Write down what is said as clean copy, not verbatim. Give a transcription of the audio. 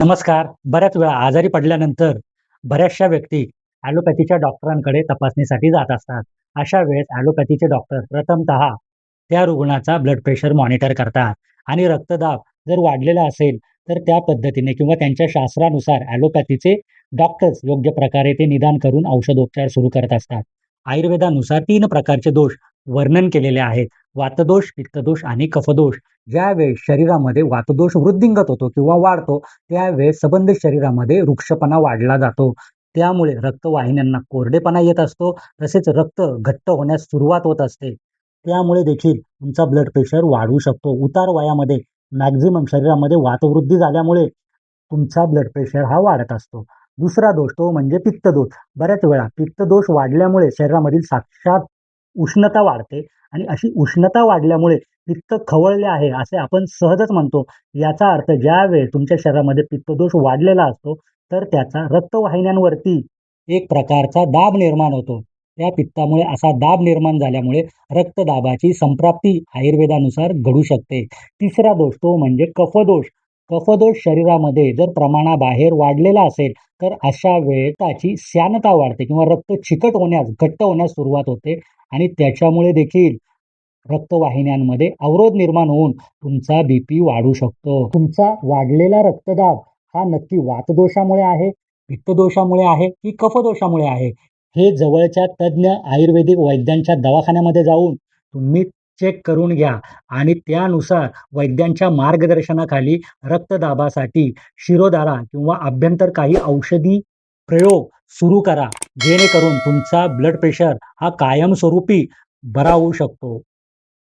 नमस्कार. बऱ्याच वेळा आजारी पडल्यानंतर बऱ्याचशा व्यक्ती ॲलोपॅथीच्या डॉक्टरांकडे तपासणीसाठी जात असतात. अशा वेळेस ॲलोपॅथीचे डॉक्टर प्रथमतः त्या रुग्णाचा ब्लड प्रेशर मॉनिटर करतात आणि रक्तदाब जर वाढलेला असेल, तर त्या पद्धतीने किंवा त्यांच्या शास्त्रानुसार ॲलोपॅथीचे डॉक्टर्स योग्य प्रकारे ते निदान करून औषधोपचार सुरू करत असतात. आयुर्वेदानुसार 3 प्रकारचे दोष वर्णन केलेले आहेत. वातदोष, पित्तदोष आणि कफदोष. ज्यावेळेस शरीरामध्ये वातदोष वृद्धिंगत होतो किंवा वाढतो, त्यावेळेस सबंध शरीरामध्ये रुक्षपणा वाढला जातो. त्यामुळे रक्तवाहिन्यांना कोरडेपणा येत असतो. तसेच रक्त घट्ट होण्यास सुरुवात होत असते. त्यामुळे देखील तुमचा ब्लड प्रेशर वाढू शकतो. उतार वयामध्ये मॅक्सिमम शरीरामध्ये वातवृद्धी झाल्यामुळे तुमचा ब्लड प्रेशर हा वाढत असतो. दुसरा दोष तो म्हणजे पित्तदोष. बऱ्याच वेळा पित्तदोष वाढल्यामुळे शरीरामधील साक्षात उष्णता वाढते आणि अशी उष्णता वाढल्यामुळे पित्त खवळले आहे असे आपण सहजच म्हणतो. याचा अर्थ ज्यावेळेस तुमच्या शरीरामध्ये पित्तदोष वाढलेला असतो, तर त्याचा रक्तवाहिन्यांवरती एक प्रकारचा दाब निर्माण होतो. त्या पित्तामुळे असा दाब निर्माण झाल्यामुळे रक्तदाबाची संप्राप्ती आयुर्वेदानुसार घडू शकते. तिसरा दोष तो म्हणजे कफदोष. कफदोष शरीरामध्ये जर प्रमाणाबाहेर वाढलेला असेल, तर अशा वेळेस रक्ताची श्यानता वाढते किंवा रक्त चिकट होण्यास, घट्ट होण्यास सुरुवात होते आणि त्याच्यामुळे देखील रक्तवाहिन्यांमध्ये अवरोध निर्माण होऊन तुमचा बीपी वाढू शकतो. तुमचा वाढलेला रक्तदाब हा नक्की वातदोषामुळे आहे, पित्तदोषामुळे आहे की कफदोषामुळे आहे? हे जवळच्या तज्ञ आयुर्वेदिक वैद्यांच्या दवाखान्यामध्ये जाऊन तुम्ही चेक करून घ्या आणि त्यानुसार वैद्यांच्या मार्गदर्शनाखाली रक्तदाबासाठी शिरोधारा किंवा अभ्यंतर काही औषधी प्रयोग सुरू करा. जेणेकरून तुमचा ब्लड प्रेशर हा कायमस्वरूपी बरा होऊ शकतो.